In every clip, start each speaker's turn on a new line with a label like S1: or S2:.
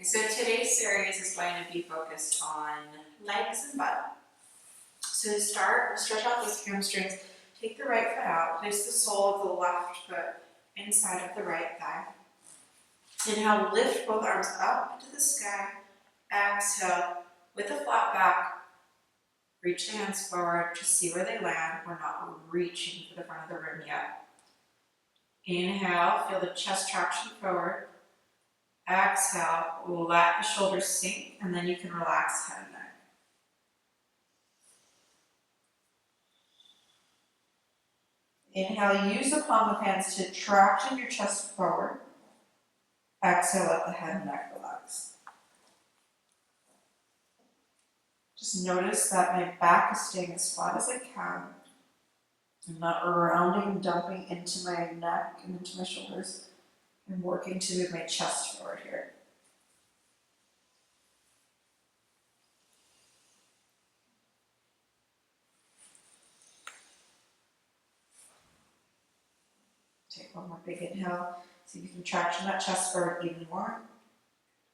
S1: So today's series is going to be focused on legs and butt. So to start, we'll stretch out those hamstrings. Take the right foot out. Place the sole of the left foot inside of the right thigh. Inhale, lift both arms up into the sky. Exhale, with a flat back, reach the hands forward. Just see where they land. We're not reaching for the front of the room yet. Inhale, feel the chest traction forward. Exhale, let the shoulders sink, and then you can relax head and neck. Inhale, use the palm of hands to traction your chest forward. Exhale, let the head and neck relax. Just notice that my back is staying as flat as I can. I'm not rounding and dumping into my neck and into my shoulders. I'm working to move my chest forward here. Take one more big inhale. See if you can traction that chest forward even more.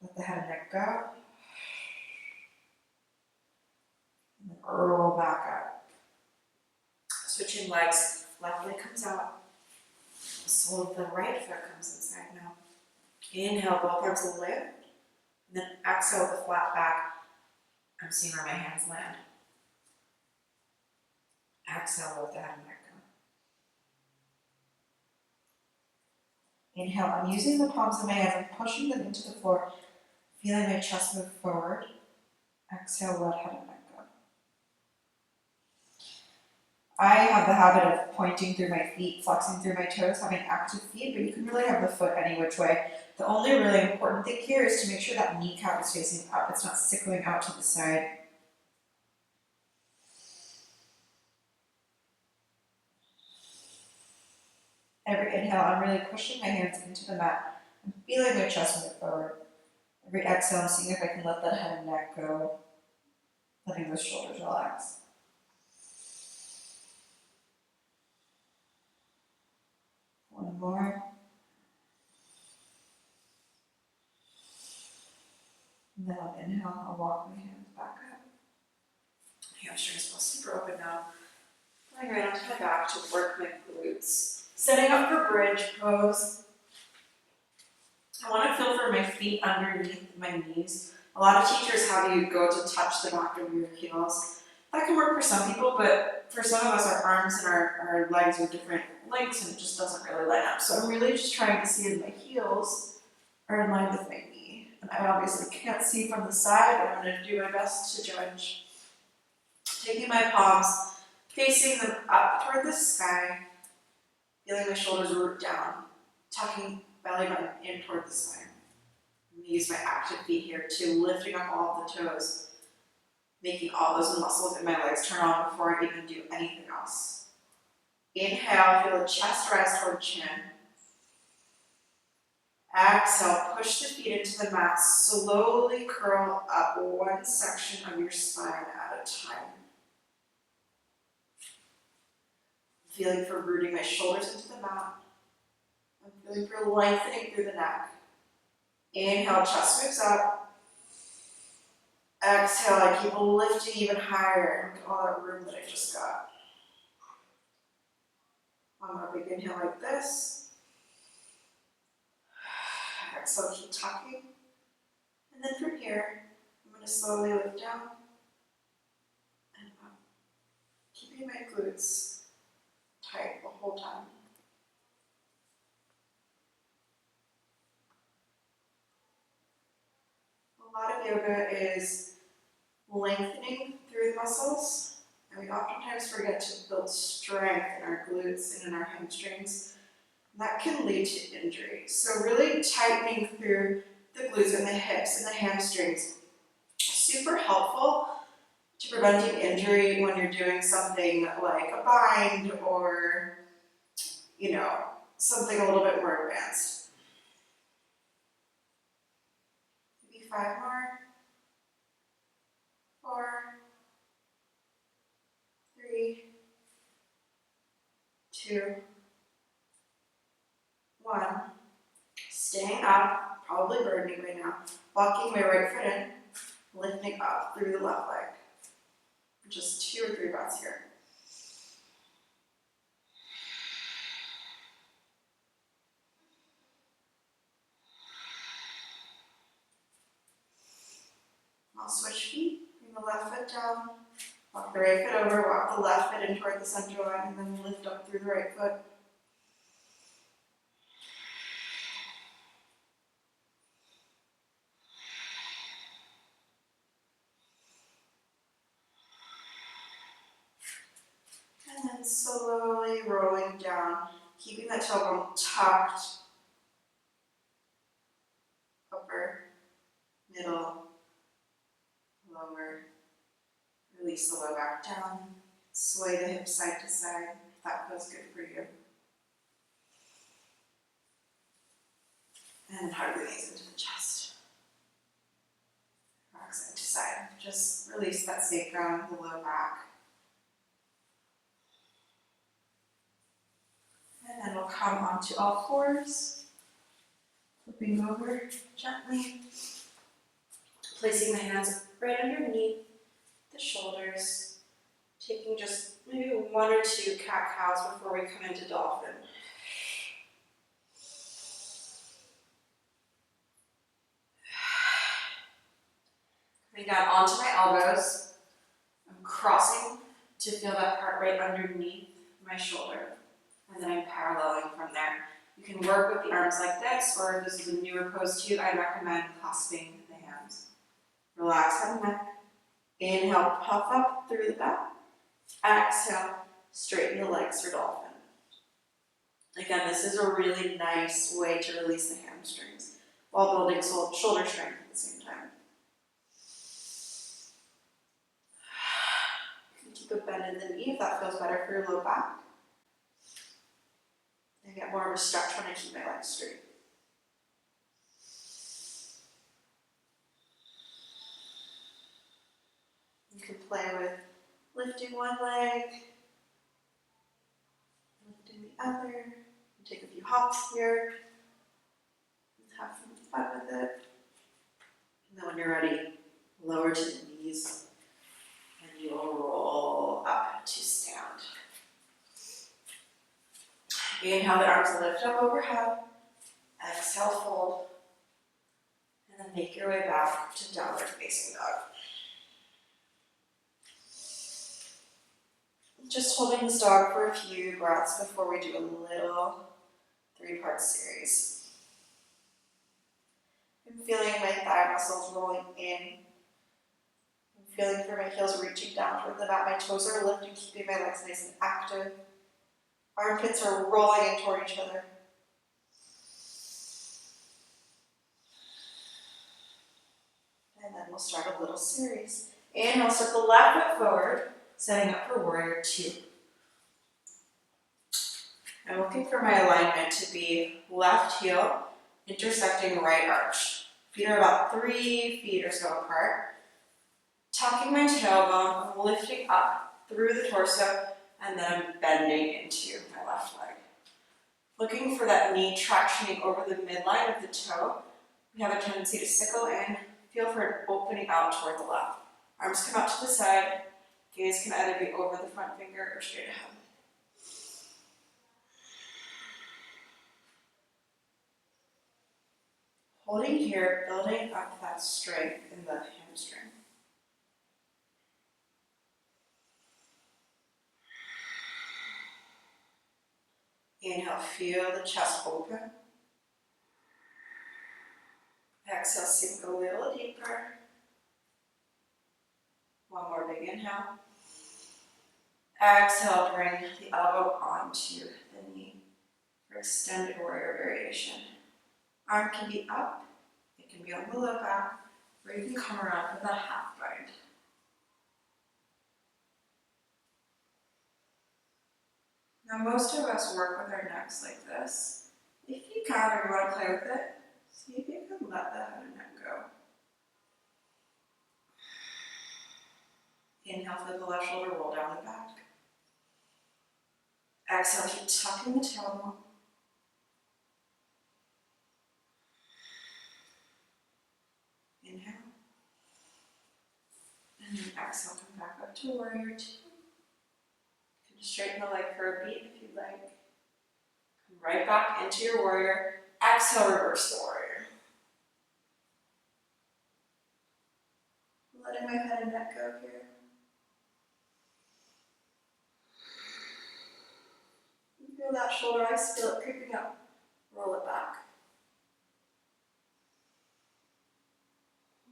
S1: Let the head and neck go. And then roll back up. Switching legs. Left leg comes out. The sole of the right foot comes inside now. Inhale, both arms will lift. And then exhale with a flat back. I'm seeing where my hands land. Exhale, let the head and neck go. Inhale, I'm using the palms of my hands. I'm pushing them into the floor. Feeling my chest move forward. Exhale, let head and neck go. I have the habit of pointing through my feet, flexing through my toes, having active feet, but you can really have the foot any which way. The only really important thing here is to make sure that kneecap is facing up. It's not sickling out to the side. Every inhale, I'm really pushing my hands into the mat. I'm feeling my chest move forward. Every exhale, I'm seeing if I can let that head and neck go, letting those shoulders relax. One more. And then on inhale, I'll walk my hands back up. Hamstrings feel super open now. Going right onto my back to work my glutes. Setting up for bridge pose. I want to feel for my feet underneath my knees. A lot of teachers have you go to touch the back of your heels. That can work for some people, but for some of us, our arms and our legs are different lengths and it just doesn't really line up. So I'm really just trying to see if my heels are in line with my knee. And I obviously can't see from the side, but I'm going to do my best to judge. Taking my palms, facing them up toward the sky, feeling my shoulders root down, tucking belly button in toward the spine. I'm going to use my active feet here too, lifting up all of the toes, making all those muscles in my legs turn on before I even do anything else. Inhale, feel the chest rise toward chin. Exhale, push the feet into the mat. Slowly curl up one section of your spine at a time. Feeling for rooting my shoulders into the mat. I'm feeling for lengthening through the neck. Inhale, chest moves up. Exhale, I keep lifting even higher. Look at all that room that I just got. One more big inhale like this. Exhale, keep tucking. And then from here, I'm going to slowly lift down and up. Keeping my glutes tight the whole time. A lot of yoga is lengthening through the muscles, and we oftentimes forget to build strength in our glutes and in our hamstrings. And that can lead to injury. So really tightening through the glutes and the hips and the hamstrings. Super helpful to preventing injury when you're doing something like a bind or, something a little bit more advanced. Maybe 5 more. 4, 3, 2, 1. Staying up, probably burning right now. Walking my right foot in, lifting up through the left leg. Just 2 or 3 breaths here. I'll switch feet, bring the left foot down, walk the right foot over, walk the left foot in toward the center line, and then lift up through the right foot. And then slowly rolling down, keeping that tailbone tucked, upper, middle, lower. Release the low back down, sway the hips side to side, if that feels good for you. And hug the knees into the chest. Rock side to side. Just release that sacrum, the low back. And then we'll come onto all fours, flipping over gently, placing the hands right underneath the shoulders, taking just maybe 1 or 2 cat-cows before we come into dolphin. Coming down onto my elbows, I'm crossing to feel that part right underneath my shoulder. And then I'm paralleling from there. You can work with the arms like this, or if this is a newer pose too, I recommend clasping the hands. Relax head and neck. Inhale, puff up through the back. Exhale, straighten the legs for dolphin. Again, this is a really nice way to release the hamstrings while building shoulder strength at the same time. You can keep a bend in the knee if that feels better for your low back. I get more of a stretch when I keep my legs straight. You can play with lifting one leg, lifting the other. Take a few hops here, and have some fun with it. And then when you're ready, lower to the knees, and you will roll up to stand. Inhale, the arms lift up overhead. Exhale, fold. And then make your way back to downward facing dog. Just holding this dog for a few breaths before we do a little 3-part series. I'm feeling my thigh muscles rolling in. I'm feeling for my heels reaching down toward the mat. My toes are lifting, keeping my legs nice and active. Armpits are rolling in toward each other. And then we'll start a little series. Inhale, step the left foot forward, setting up for warrior 2. I'm looking for my alignment to be left heel intersecting right arch. Feet are about 3 feet or so apart. Tucking my tailbone, I'm lifting up through the torso, and then I'm bending into my left leg. Looking for that knee tractioning over the midline of the toe. We have a tendency to sickle in. Feel for it opening out toward the left. Arms come out to the side. Gaze can either be over the front finger or straight ahead. Holding here, building up that strength in the hamstring. Inhale, feel the chest open. Exhale, sink a little deeper. One more big inhale. Exhale, bring the elbow onto the knee for extended warrior variation. Arm can be up, it can be on the low back, or you can come around with a half bind. Now most of us work with our necks like this. If you can or you want to play with it, see if you can let the head and neck go. Inhale, feel the left shoulder roll down the back. Exhale, keep tucking the tailbone. exhale, come back up to warrior two. You can straighten the leg for a beat if you'd like. Come right back into your warrior. Exhale, reverse the warrior. Letting my head and neck go here. Feel that shoulder ice, feel it creeping up. Roll it back.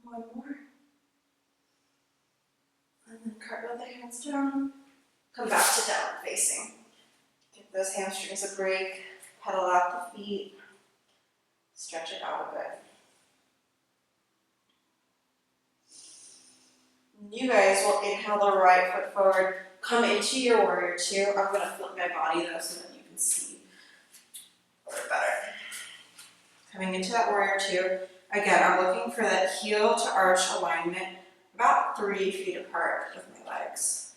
S1: One more. And then cartwheel the hands down. Come back to downward facing. Give those hamstrings a break. Pedal out the feet. Stretch it out a bit. You guys will inhale the right foot forward. Come into your warrior two. I'm going to flip my body though so that you can see a little better. Coming into that warrior two. Again, I'm looking for that heel to arch alignment about 3 feet apart with my legs.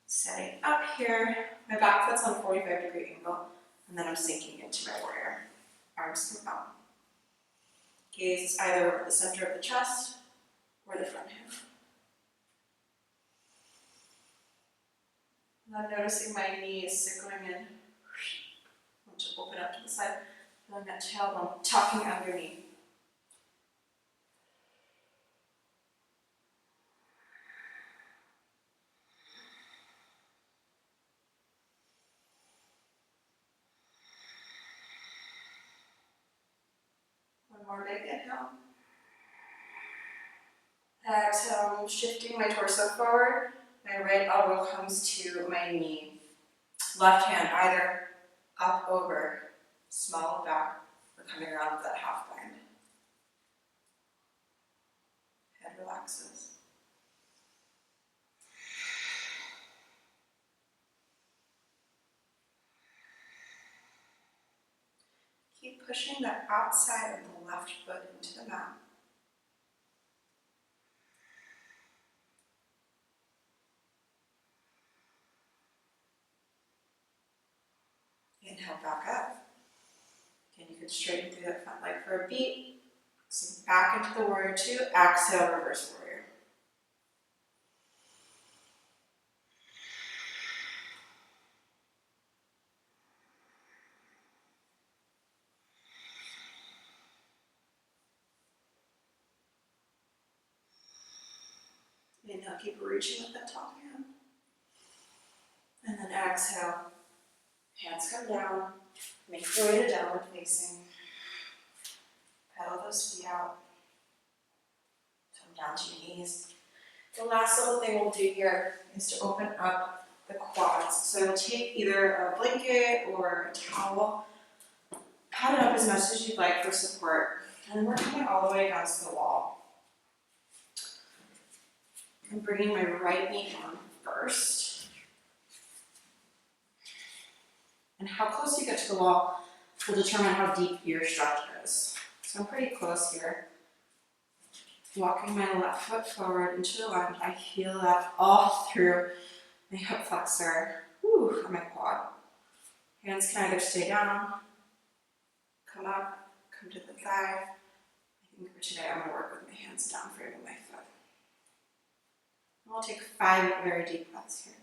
S1: Setting up here. My back foot's on a 45-degree angle. And then I'm sinking into my warrior. Arms come out. Gaze is either over the center of the chest or the front hip. And I'm noticing my knees sickling in. I want to open up to the side. Feeling that tailbone tucking underneath. One more big inhale. Exhale, I'm shifting my torso forward. My right elbow comes to my knee. Left hand either up over, small back, or coming around with that half bind. Head relaxes. Keep pushing the outside of the left foot into the mat. Inhale back up. Again, you can straighten through that front leg for a beat. Sink back into the warrior two. Exhale, reverse warrior. Inhale, keep reaching with that top hand. And then exhale. Hands come down. Make your way to downward facing. Pedal those feet out. Come down to your knees. The last little thing we'll do here is to open up the quads. So you'll take either a blanket or a towel, pad it up as much as you'd like for support, and we're coming all the way against the wall. I'm bringing my right knee on first. And how close you get to the wall will determine how deep your stretch is. So I'm pretty close here. Walking my left foot forward into the lunge, I feel that all through my hip flexor, and my quad. Hands can either stay down, come up, come to the thigh. I think for today I'm going to work with my hands down, framing my foot. And we'll take 5 very deep breaths here.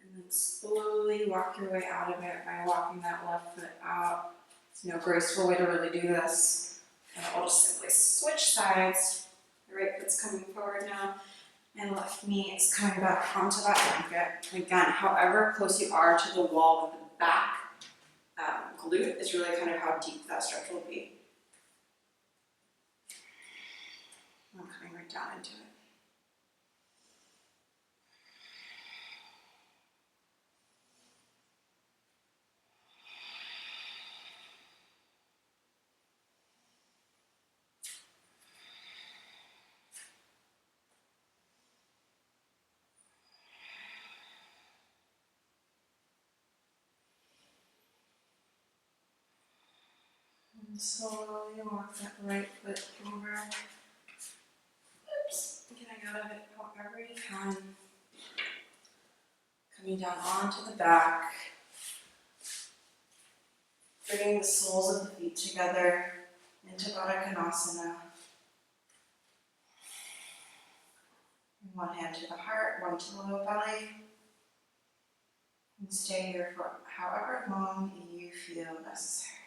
S1: And then slowly walk your way out of it by walking that left foot out. There's no graceful way to really do this. And I'll just simply switch sides. The right foot's coming forward now, and left knee is coming back onto that blanket. And again, however close you are to the wall with the back glute is really kind of how deep that stretch will be. I'm coming right down into it. And slowly walk that right foot over. Oops, getting out of it however you can. Coming down onto the back. Bringing the soles of the feet together into Baddha Konasana. One hand to the heart, one to the low belly. And stay here for however long you feel necessary.